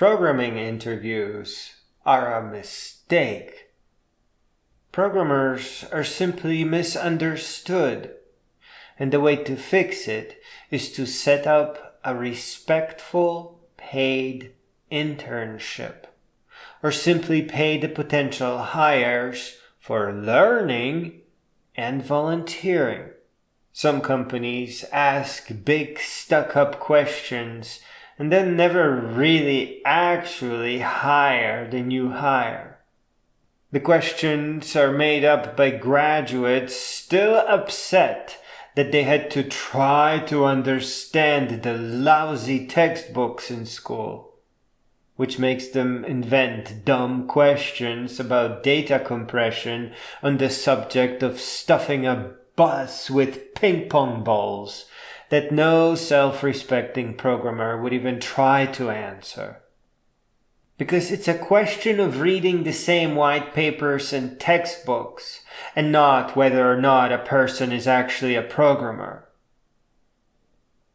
Programming interviews are a mistake. Programmers are simply misunderstood, and the way to fix it is to set up a respectful, paid internship, or simply pay the potential hires for learning and volunteering. Some companies ask big stuck-up questions and then never really actually hire the new hire. The questions are made up by graduates still upset that they had to try to understand the lousy textbooks in school, which makes them invent dumb questions about data compression on the subject of stuffing a bus with ping-pong balls that no self-respecting programmer would even try to answer. Because it's a question of reading the same white papers and textbooks, and not whether or not a person is actually a programmer.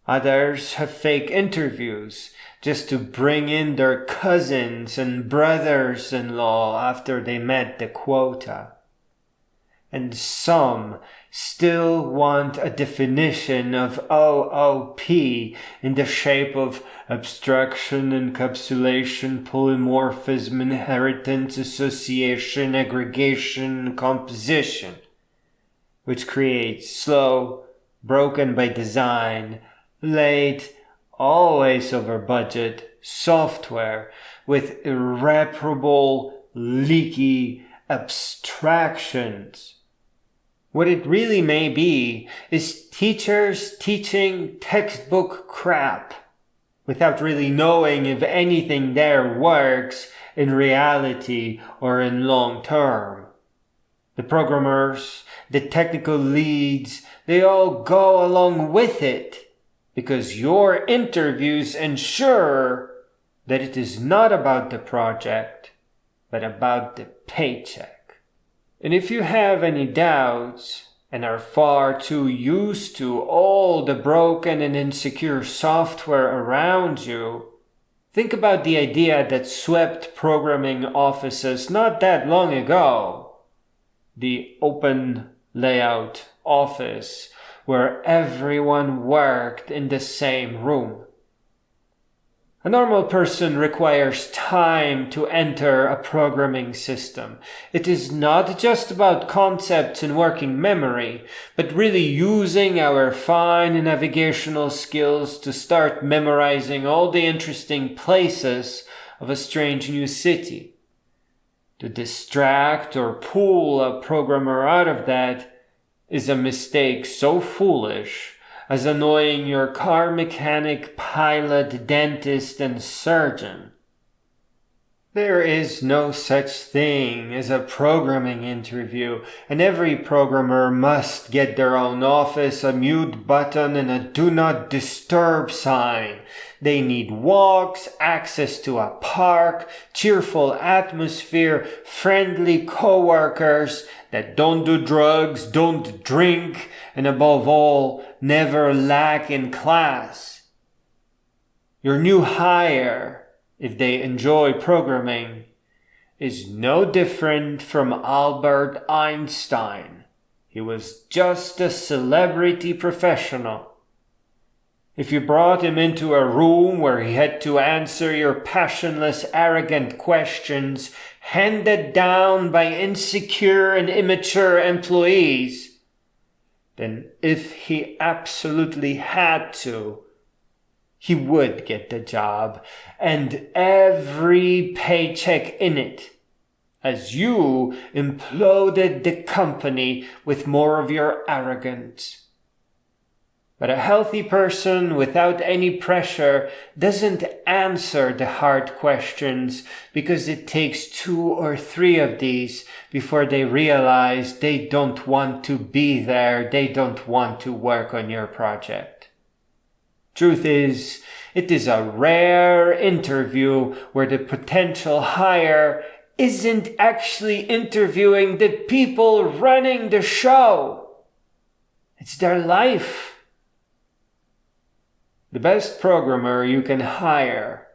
Others have fake interviews just to bring in their cousins and brothers-in-law after they met the quota. And some still want a definition of OOP in the shape of abstraction, encapsulation, polymorphism, inheritance, association, aggregation, composition, which creates slow, broken by design, late, always over budget software with irreparable, leaky abstractions. What it really may be is teachers teaching textbook crap without really knowing if anything there works in reality or in long term. The programmers, the technical leads, they all go along with it because your interviews ensure that it is not about the project, but about the paycheck. And if you have any doubts and are far too used to all the broken and insecure software around you, think about the idea that swept programming offices not that long ago. The open layout office where everyone worked in the same room. A normal person requires time to enter a programming system. It is not just about concepts and working memory, but really using our fine navigational skills to start memorizing all the interesting places of a strange new city. To distract or pull a programmer out of that is a mistake so foolish as annoying your car mechanic, pilot, dentist, and surgeon. There is no such thing as a programming interview, and every programmer must get their own office, a mute button, and a do not disturb sign. They need walks, access to a park, cheerful atmosphere, friendly coworkers that don't do drugs, don't drink, and above all, never lack in class. Your new hire, if they enjoy programming, is no different from Albert Einstein. He was just a celebrity professional. If you brought him into a room where he had to answer your passionless, arrogant questions handed down by insecure and immature employees, then if he absolutely had to, he would get the job and every paycheck in it, as you imploded the company with more of your arrogance. But a healthy person without any pressure doesn't answer the hard questions because it takes 2 or 3 of these before they realize they don't want to be there, they don't want to work on your project. Truth is, it is a rare interview where the potential hire isn't actually interviewing the people running the show. It's their life. The best programmer you can hire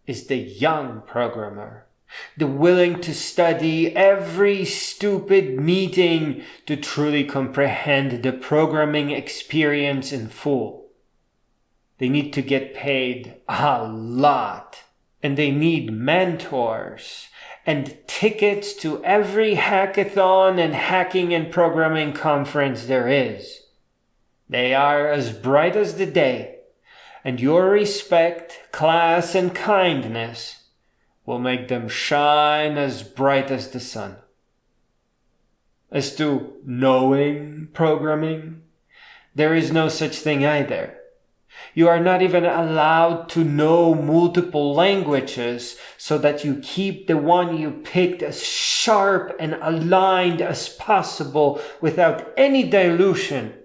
is the young programmer, the willing to study every stupid meeting to truly comprehend the programming experience in full. They need to get paid a lot, and they need mentors and tickets to every hackathon and hacking and programming conference there is. They are as bright as the day, and your respect, class, and kindness will make them shine as bright as the sun. As to knowing programming, there is no such thing either. You are not even allowed to know multiple languages so that you keep the one you picked as sharp and aligned as possible without any dilution.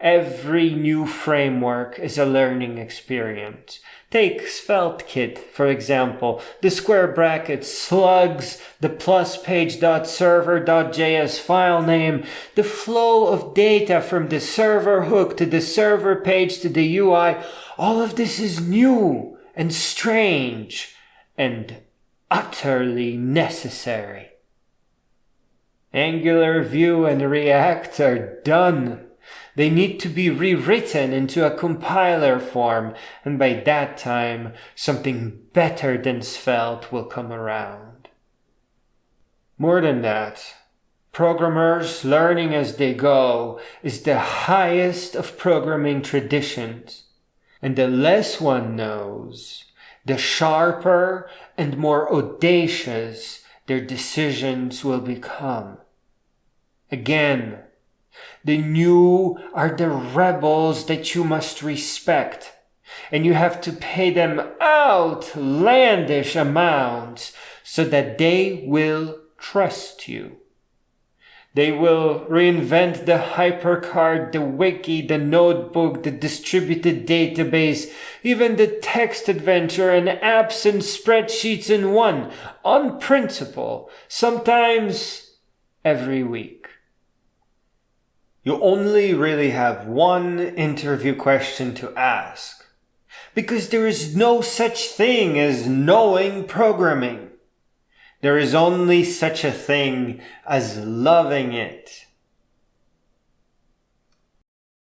Every new framework is a learning experience. Take SvelteKit, for example, the square brackets, slugs, the pluspage.server.js file name, the flow of data from the server hook to the server page to the UI. All of this is new and strange and utterly necessary. Angular, Vue, and React are done. They need to be rewritten into a compiler form, and by that time, something better than Svelte will come around. More than that, programmers learning as they go is the highest of programming traditions, and the less one knows, the sharper and more audacious their decisions will become. Again, the new are the rebels that you must respect, and you have to pay them outlandish amounts so that they will trust you. They will reinvent the hypercard, the wiki, the notebook, the distributed database, even the text adventure and apps and spreadsheets in one, on principle, sometimes every week. You only really have one interview question to ask, because there is no such thing as knowing programming. There is only such a thing as loving it.